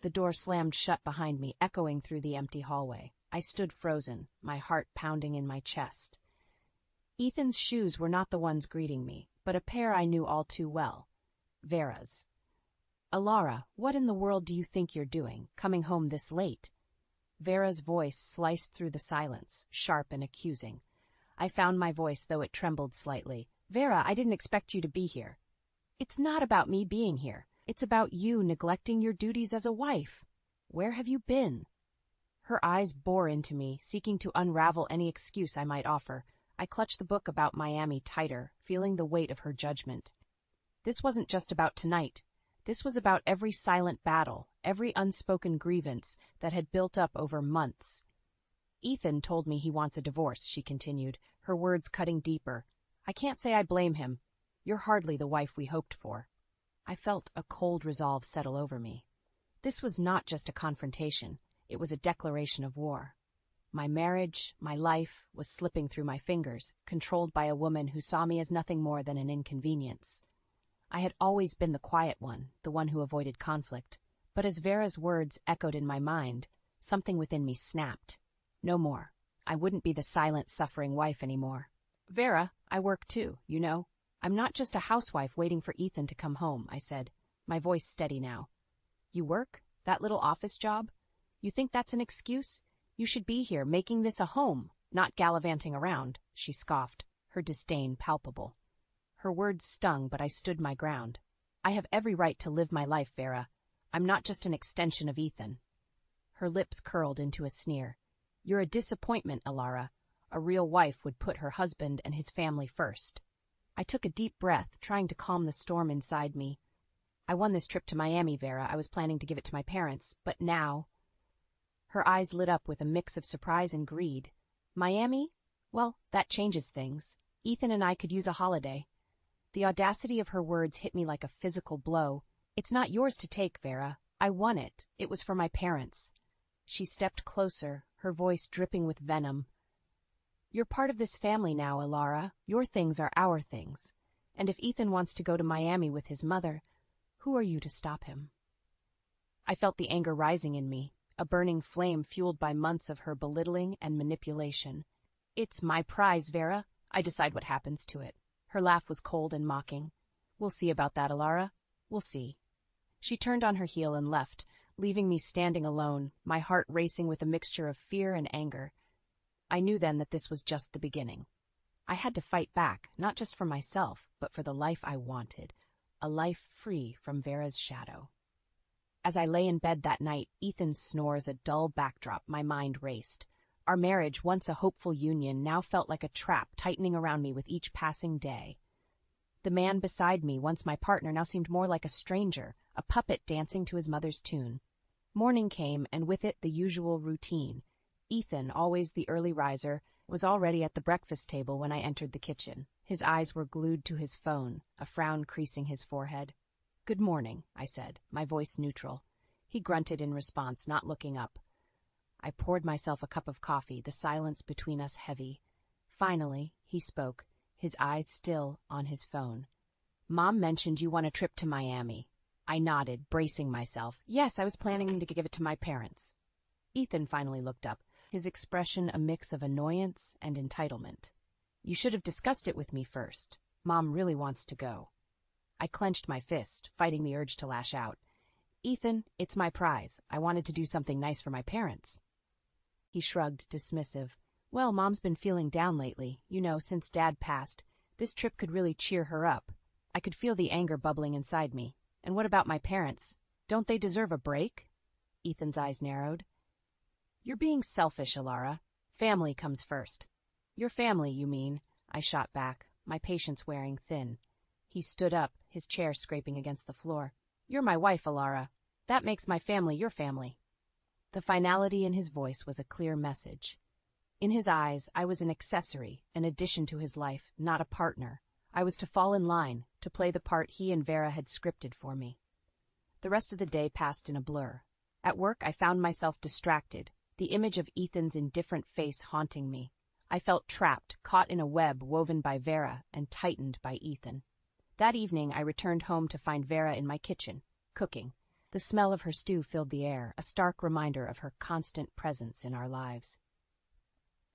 The door slammed shut behind me, echoing through the empty hallway. I stood frozen, my heart pounding in my chest. Ethan's shoes were not the ones greeting me, but a pair I knew all too well. Vera's. "Alara, what in the world do you think you're doing, coming home this late?" Vera's voice sliced through the silence, sharp and accusing. I found my voice, though it trembled slightly. "Vera, I didn't expect you to be here." "It's not about me being here. It's about you neglecting your duties as a wife. Where have you been?" Her eyes bore into me, seeking to unravel any excuse I might offer. I clutched the book about Miami tighter, feeling the weight of her judgment. This wasn't just about tonight. This was about every silent battle, every unspoken grievance that had built up over months. "Ethan told me he wants a divorce," she continued, her words cutting deeper. "I can't say I blame him. You're hardly the wife we hoped for." I felt a cold resolve settle over me. This was not just a confrontation. It was a declaration of war. My marriage, my life, was slipping through my fingers, controlled by a woman who saw me as nothing more than an inconvenience. I had always been the quiet one, the one who avoided conflict. But as Vera's words echoed in my mind, something within me snapped. No more. I wouldn't be the silent, suffering wife anymore. "Vera, I work too, you know. I'm not just a housewife waiting for Ethan to come home," I said, my voice steady now. "You work? That little office job? You think that's an excuse? You should be here, making this a home, not gallivanting around," she scoffed, her disdain palpable. Her words stung, but I stood my ground. "I have every right to live my life, Vera. I'm not just an extension of Ethan." Her lips curled into a sneer. "You're a disappointment, Alara. A real wife would put her husband and his family first." I took a deep breath, trying to calm the storm inside me. "I won this trip to Miami, Vera. I was planning to give it to my parents, but now—" Her eyes lit up with a mix of surprise and greed. "Miami? Well, that changes things. Ethan and I could use a holiday." The audacity of her words hit me like a physical blow. "It's not yours to take, Vera. I won it. It was for my parents." She stepped closer, her voice dripping with venom. "You're part of this family now, Alara. Your things are our things. And if Ethan wants to go to Miami with his mother, who are you to stop him?" I felt the anger rising in me, a burning flame fueled by months of her belittling and manipulation. "It's my prize, Vera. I decide what happens to it." Her laugh was cold and mocking. "We'll see about that, Alara. We'll see." She turned on her heel and left, leaving me standing alone, my heart racing with a mixture of fear and anger. I knew then that this was just the beginning. I had to fight back, not just for myself, but for the life I wanted, a life free from Vera's shadow. As I lay in bed that night, Ethan's snores a dull backdrop, my mind raced. Our marriage, once a hopeful union, now felt like a trap tightening around me with each passing day. The man beside me, once my partner, now seemed more like a stranger, a puppet dancing to his mother's tune. Morning came, and with it the usual routine. Ethan, always the early riser, was already at the breakfast table when I entered the kitchen. His eyes were glued to his phone, a frown creasing his forehead. "Good morning," I said, my voice neutral. He grunted in response, not looking up. I poured myself a cup of coffee, the silence between us heavy. Finally, he spoke, his eyes still on his phone. "Mom mentioned you want a trip to Miami." I nodded, bracing myself. "Yes, I was planning to give it to my parents." Ethan finally looked up, his expression a mix of annoyance and entitlement. "You should have discussed it with me first. Mom really wants to go." I clenched my fist, fighting the urge to lash out. "Ethan, it's my prize. I wanted to do something nice for my parents." He shrugged, dismissive. "Well, Mom's been feeling down lately, since Dad passed. This trip could really cheer her up." I could feel the anger bubbling inside me. "And what about my parents? Don't they deserve a break?" Ethan's eyes narrowed. "You're being selfish, Alara. Family comes first." "Your family, you mean," I shot back, my patience wearing thin. He stood up, his chair scraping against the floor. "You're my wife, Alara. That makes my family your family." The finality in his voice was a clear message. In his eyes, I was an accessory, an addition to his life, not a partner. I was to fall in line, to play the part he and Vera had scripted for me. The rest of the day passed in a blur. At work, I found myself distracted, the image of Ethan's indifferent face haunting me. I felt trapped, caught in a web woven by Vera and tightened by Ethan. That evening, I returned home to find Vera in my kitchen, cooking. The smell of her stew filled the air, a stark reminder of her constant presence in our lives.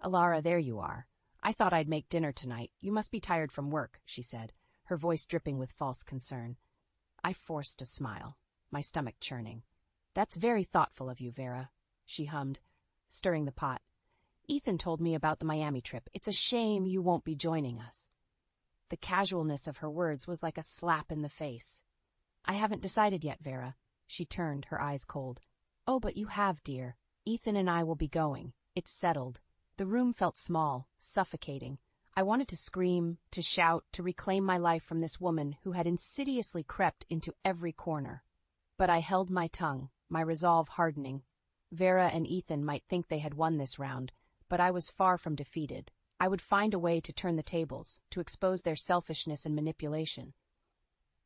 "Alara, there you are. I thought I'd make dinner tonight. You must be tired from work," she said, her voice dripping with false concern. I forced a smile, my stomach churning. "That's very thoughtful of you, Vera," she hummed, stirring the pot. "Ethan told me about the Miami trip. It's a shame you won't be joining us." The casualness of her words was like a slap in the face. "I haven't decided yet, Vera." She turned, her eyes cold. "Oh, but you have, dear. Ethan and I will be going. It's settled." The room felt small, suffocating. I wanted to scream, to shout, to reclaim my life from this woman who had insidiously crept into every corner. But I held my tongue, my resolve hardening. Vera and Ethan might think they had won this round, but I was far from defeated. I would find a way to turn the tables, to expose their selfishness and manipulation.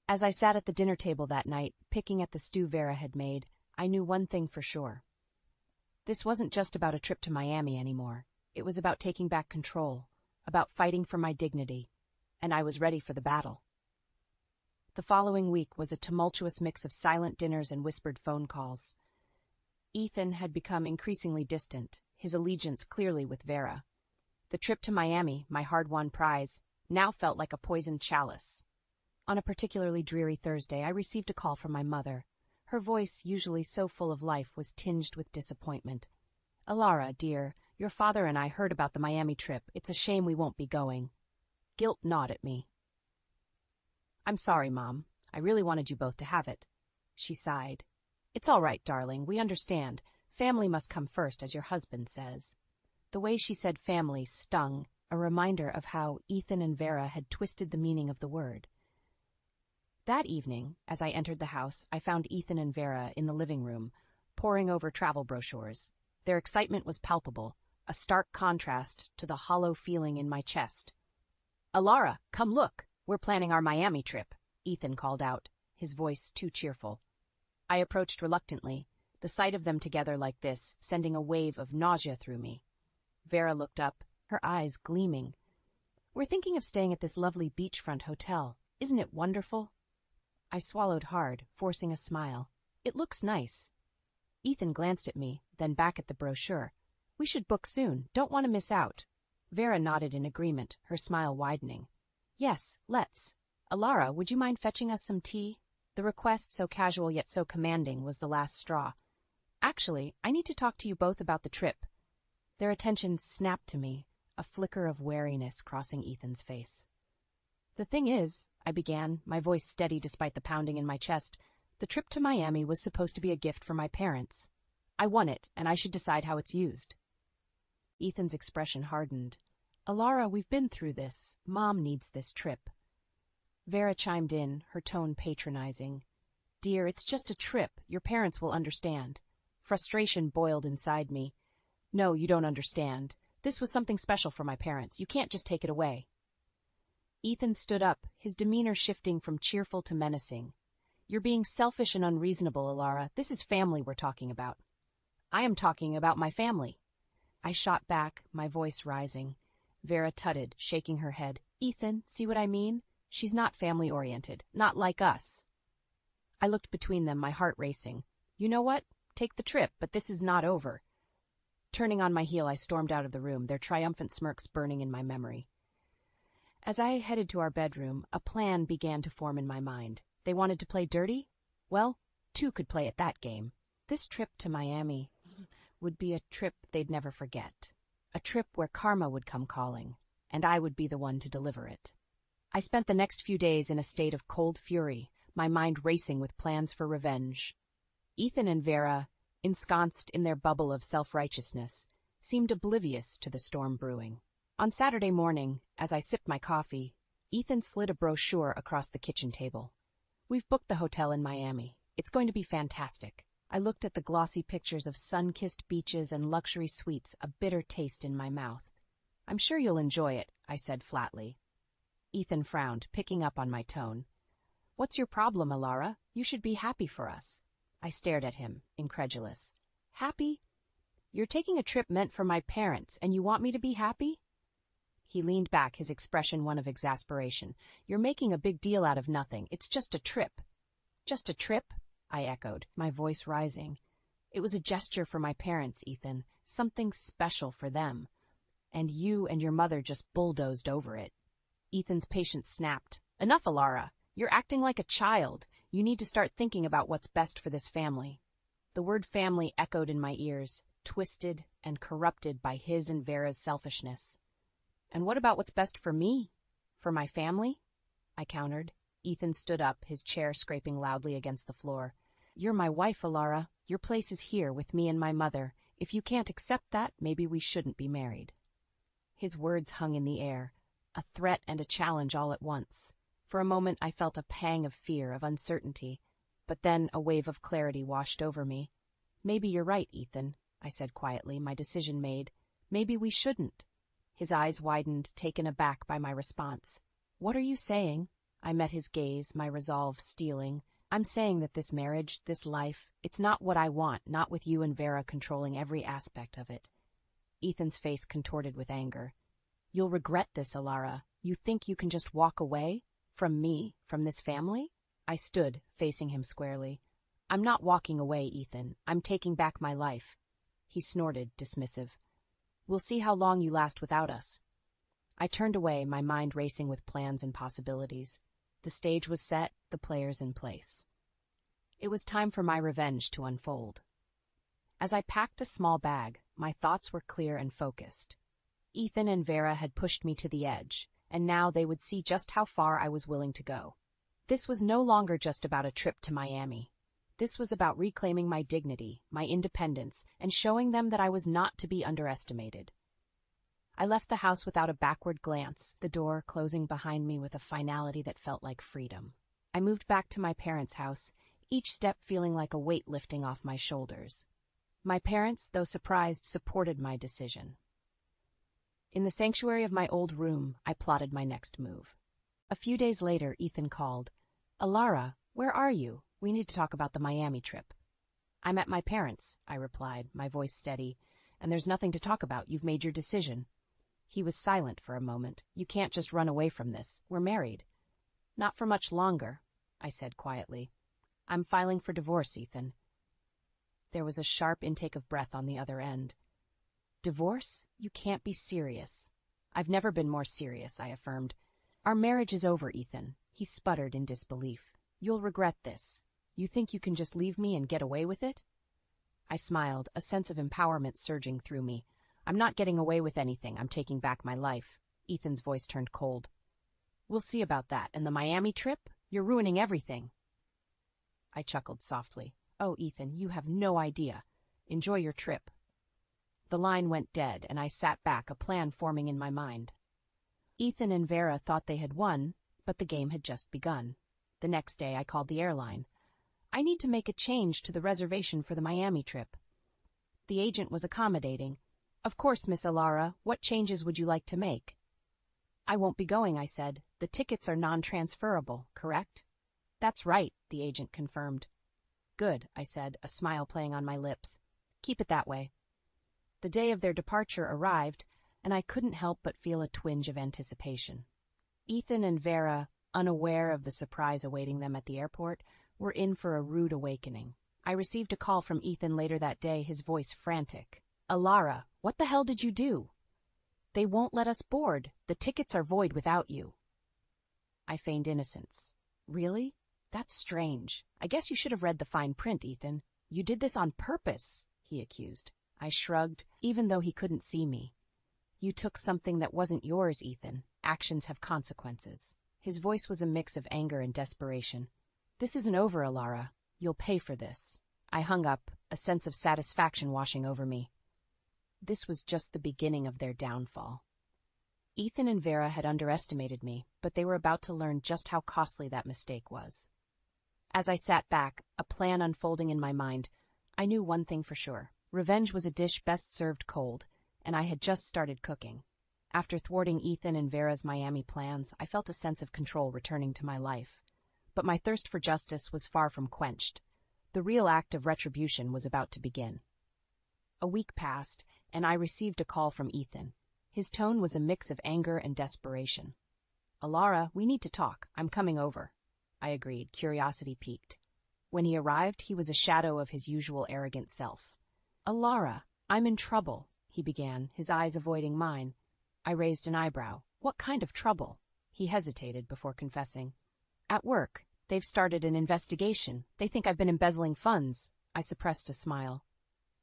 As I sat at the dinner table that night, picking at the stew Vera had made, I knew one thing for sure. This wasn't just about a trip to Miami anymore. It was about taking back control, about fighting for my dignity, and I was ready for the battle. The following week was a tumultuous mix of silent dinners and whispered phone calls. Ethan had become increasingly distant, his allegiance clearly with Vera. The trip to Miami, my hard-won prize, now felt like a poisoned chalice. On a particularly dreary Thursday, I received a call from my mother. Her voice, usually so full of life, was tinged with disappointment. "Alara, dear, your father and I heard about the Miami trip. It's a shame we won't be going." Guilt gnawed at me. "I'm sorry, Mom. I really wanted you both to have it." She sighed. "It's all right, darling. We understand. Family must come first, as your husband says." The way she said family stung, a reminder of how Ethan and Vera had twisted the meaning of the word. That evening, as I entered the house, I found Ethan and Vera in the living room, poring over travel brochures. Their excitement was palpable, a stark contrast to the hollow feeling in my chest. "Alara, come look! We're planning our Miami trip," Ethan called out, his voice too cheerful. I approached reluctantly, the sight of them together like this sending a wave of nausea through me. Vera looked up, her eyes gleaming. "We're thinking of staying at this lovely beachfront hotel. Isn't it wonderful?" I swallowed hard, forcing a smile. "It looks nice." Ethan glanced at me, then back at the brochure. "We should book soon. Don't want to miss out." Vera nodded in agreement, her smile widening. "Yes, let's. Alara, would you mind fetching us some tea?" The request, so casual yet so commanding, was the last straw. "Actually, I need to talk to you both about the trip." Their attention snapped to me, a flicker of wariness crossing Ethan's face. "The thing is," I began, my voice steady despite the pounding in my chest, "the trip to Miami was supposed to be a gift for my parents. I won it, and I should decide how it's used." Ethan's expression hardened. "Alara, we've been through this. Mom needs this trip." Vera chimed in, her tone patronizing. "Dear, it's just a trip. Your parents will understand." Frustration boiled inside me. "No, you don't understand. This was something special for my parents. You can't just take it away." Ethan stood up, his demeanor shifting from cheerful to menacing. "You're being selfish and unreasonable, Alara. This is family we're talking about." "I am talking about my family." I shot back, my voice rising. Vera tutted, shaking her head. "Ethan, see what I mean? She's not family-oriented, not like us." I looked between them, my heart racing. "You know what? Take the trip, but this is not over." Turning on my heel, I stormed out of the room, their triumphant smirks burning in my memory. As I headed to our bedroom, a plan began to form in my mind. They wanted to play dirty? Well, two could play at that game. This trip to Miami would be a trip they'd never forget. A trip where karma would come calling, and I would be the one to deliver it. I spent the next few days in a state of cold fury, my mind racing with plans for revenge. Ethan and Vera, ensconced in their bubble of self-righteousness, seemed oblivious to the storm brewing. On Saturday morning, as I sipped my coffee, Ethan slid a brochure across the kitchen table. "We've booked the hotel in Miami. It's going to be fantastic." I looked at the glossy pictures of sun-kissed beaches and luxury suites, a bitter taste in my mouth. "I'm sure you'll enjoy it," I said flatly. Ethan frowned, picking up on my tone. "What's your problem, Alara? You should be happy for us." I stared at him, incredulous. "Happy? You're taking a trip meant for my parents, and you want me to be happy?" He leaned back, his expression one of exasperation. "You're making a big deal out of nothing. It's just a trip." "Just a trip?" I echoed, my voice rising. It was a gesture for my parents, Ethan, something special for them. And you and your mother just bulldozed over it. Ethan's patience snapped. Enough, Alara. You're acting like a child. You need to start thinking about what's best for this family. The word family echoed in my ears, twisted and corrupted by his and Vera's selfishness. And what about what's best for me? For my family? I countered. Ethan stood up, his chair scraping loudly against the floor. You're my wife, Alara. Your place is here with me and my mother. If you can't accept that, maybe we shouldn't be married. His words hung in the air, a threat and a challenge all at once. For a moment I felt a pang of fear, of uncertainty, but then a wave of clarity washed over me. Maybe you're right, Ethan, I said quietly, my decision made. Maybe we shouldn't. His eyes widened, taken aback by my response. What are you saying? I met his gaze, my resolve steeling. I'm saying that this marriage, this life, it's not what I want, not with you and Vera controlling every aspect of it. Ethan's face contorted with anger. You'll regret this, Alara. You think you can just walk away? From me? From this family? I stood, facing him squarely. I'm not walking away, Ethan. I'm taking back my life. He snorted, dismissive. We'll see how long you last without us. I turned away, my mind racing with plans and possibilities. The stage was set, the players in place. It was time for my revenge to unfold. As I packed a small bag, my thoughts were clear and focused. Ethan and Vera had pushed me to the edge, and now they would see just how far I was willing to go. This was no longer just about a trip to Miami. This was about reclaiming my dignity, my independence, and showing them that I was not to be underestimated. I left the house without a backward glance, the door closing behind me with a finality that felt like freedom. I moved back to my parents' house, each step feeling like a weight lifting off my shoulders. My parents, though surprised, supported my decision. In the sanctuary of my old room, I plotted my next move. A few days later, Ethan called. Alara, where are you? We need to talk about the Miami trip. I'm at my parents', I replied, my voice steady. And there's nothing to talk about. You've made your decision. He was silent for a moment. You can't just run away from this. We're married. Not for much longer, I said quietly. I'm filing for divorce, Ethan. There was a sharp intake of breath on the other end. Divorce? You can't be serious. I've never been more serious, I affirmed. Our marriage is over, Ethan. He sputtered in disbelief. You'll regret this. You think you can just leave me and get away with it? I smiled, a sense of empowerment surging through me. I'm not getting away with anything. I'm taking back my life. Ethan's voice turned cold. We'll see about that. And the Miami trip? You're ruining everything. I chuckled softly. Oh, Ethan, you have no idea. Enjoy your trip. The line went dead, and I sat back, a plan forming in my mind. Ethan and Vera thought they had won, but the game had just begun. The next day, I called the airline. I need to make a change to the reservation for the Miami trip. The agent was accommodating. Of course, Miss Alara, what changes would you like to make? I won't be going, I said. The tickets are non-transferable, correct? That's right, the agent confirmed. Good, I said, a smile playing on my lips. Keep it that way. The day of their departure arrived, and I couldn't help but feel a twinge of anticipation. Ethan and Vera, unaware of the surprise awaiting them at the airport, were in for a rude awakening. I received a call from Ethan later that day, his voice frantic. Alara, what the hell did you do? They won't let us board. The tickets are void without you. I feigned innocence. Really? That's strange. I guess you should have read the fine print, Ethan. You did this on purpose, he accused. I shrugged, even though he couldn't see me. You took something that wasn't yours, Ethan. Actions have consequences. His voice was a mix of anger and desperation. This isn't over, Alara. You'll pay for this. I hung up, a sense of satisfaction washing over me. This was just the beginning of their downfall. Ethan and Vera had underestimated me, but they were about to learn just how costly that mistake was. As I sat back, a plan unfolding in my mind, I knew one thing for sure. Revenge was a dish best served cold, and I had just started cooking. After thwarting Ethan and Vera's Miami plans, I felt a sense of control returning to my life. But my thirst for justice was far from quenched. The real act of retribution was about to begin. A week passed, and I received a call from Ethan. His tone was a mix of anger and desperation. Alara, we need to talk. I'm coming over. I agreed, curiosity piqued. When he arrived, he was a shadow of his usual arrogant self. "Alara, I'm in trouble," he began, his eyes avoiding mine. I raised an eyebrow. "What kind of trouble?" He hesitated before confessing. "At work. They've started an investigation. They think I've been embezzling funds." I suppressed a smile.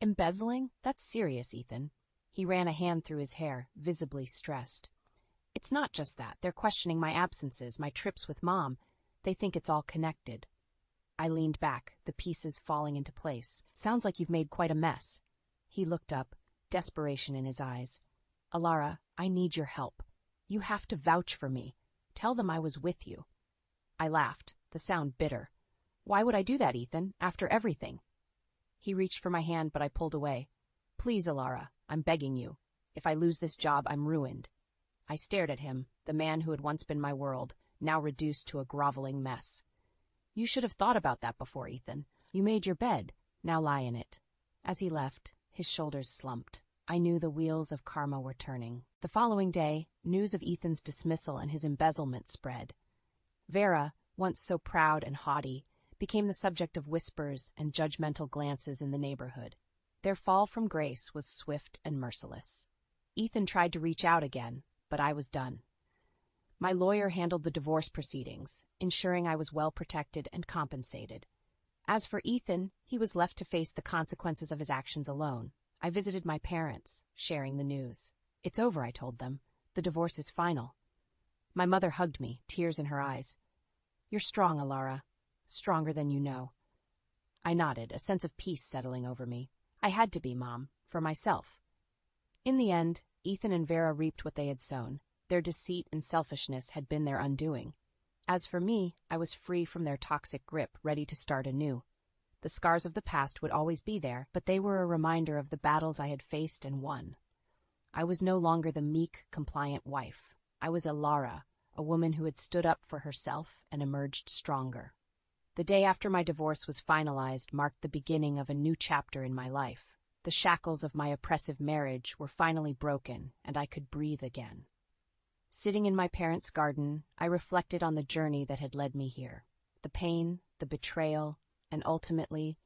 "Embezzling? That's serious, Ethan." He ran a hand through his hair, visibly stressed. "It's not just that. They're questioning my absences, my trips with Mom. They think it's all connected." I leaned back, the pieces falling into place. "Sounds like you've made quite a mess." He looked up, desperation in his eyes. "Alara, I need your help. You have to vouch for me. Tell them I was with you." I laughed, the sound bitter. "Why would I do that, Ethan, after everything?" He reached for my hand, but I pulled away. "Please, Alara, I'm begging you. If I lose this job, I'm ruined." I stared at him, the man who had once been my world, now reduced to a groveling mess. "You should have thought about that before, Ethan. You made your bed. Now lie in it." As he left, his shoulders slumped. I knew the wheels of karma were turning. The following day, news of Ethan's dismissal and his embezzlement spread. Vera, once so proud and haughty, became the subject of whispers and judgmental glances in the neighborhood. Their fall from grace was swift and merciless. Ethan tried to reach out again, but I was done. My lawyer handled the divorce proceedings, ensuring I was well protected and compensated. As for Ethan, he was left to face the consequences of his actions alone. I visited my parents, sharing the news. "It's over," I told them. "The divorce is final." My mother hugged me, tears in her eyes. "You're strong, Alara. Stronger than you know." I nodded, a sense of peace settling over me. I had to be, Mom, for myself. In the end, Ethan and Vera reaped what they had sown. Their deceit and selfishness had been their undoing. As for me, I was free from their toxic grip, ready to start anew. The scars of the past would always be there, but they were a reminder of the battles I had faced and won. I was no longer the meek, compliant wife. I was Alara, a woman who had stood up for herself and emerged stronger. The day after my divorce was finalized marked the beginning of a new chapter in my life. The shackles of my oppressive marriage were finally broken, and I could breathe again. Sitting in my parents' garden, I reflected on the journey that had led me here. The pain, the betrayal, and ultimately,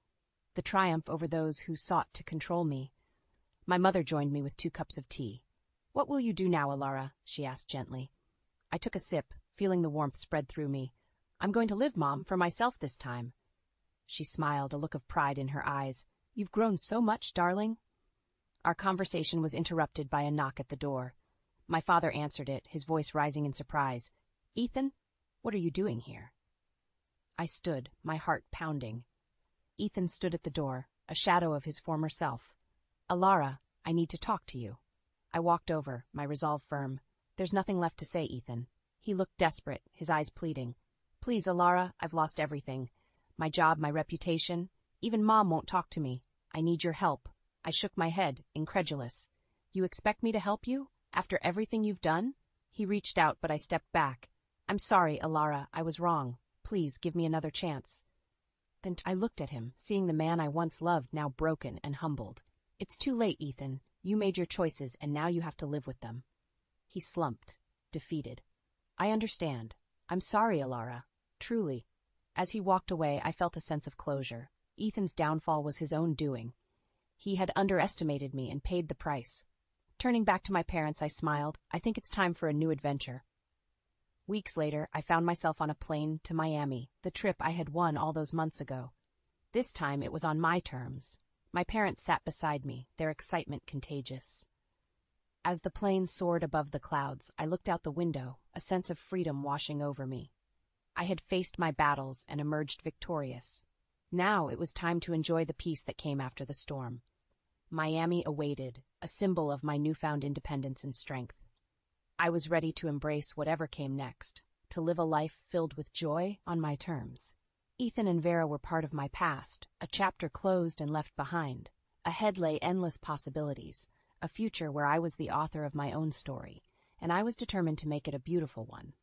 the triumph over those who sought to control me. My mother joined me with 2 cups of tea. "What will you do now, Alara?" she asked gently. I took a sip, feeling the warmth spread through me. "I'm going to live, Mom, for myself this time." She smiled, a look of pride in her eyes. "You've grown so much, darling." Our conversation was interrupted by a knock at the door. My father answered it, his voice rising in surprise. "Ethan, what are you doing here?" I stood, my heart pounding. Ethan stood at the door, a shadow of his former self. "Alara, I need to talk to you." I walked over, my resolve firm. "There's nothing left to say, Ethan." He looked desperate, his eyes pleading. "Please, Alara, I've lost everything. My job, my reputation. Even Mom won't talk to me. I need your help." I shook my head, incredulous. "You expect me to help you? After everything you've done?" He reached out, but I stepped back. "I'm sorry, Alara, I was wrong. Please give me another chance." Then I looked at him, seeing the man I once loved now broken and humbled. "It's too late, Ethan. You made your choices, and now you have to live with them." He slumped, defeated. "I understand. I'm sorry, Alara. Truly." As he walked away, I felt a sense of closure. Ethan's downfall was his own doing. He had underestimated me and paid the price. Turning back to my parents, I smiled. "I think it's time for a new adventure." Weeks later, I found myself on a plane to Miami, the trip I had won all those months ago. This time it was on my terms. My parents sat beside me, their excitement contagious. As the plane soared above the clouds, I looked out the window, a sense of freedom washing over me. I had faced my battles and emerged victorious. Now it was time to enjoy the peace that came after the storm. Miami awaited, a symbol of my newfound independence and strength. I was ready to embrace whatever came next, to live a life filled with joy on my terms. Ethan and Vera were part of my past, a chapter closed and left behind. Ahead lay endless possibilities, a future where I was the author of my own story, and I was determined to make it a beautiful one.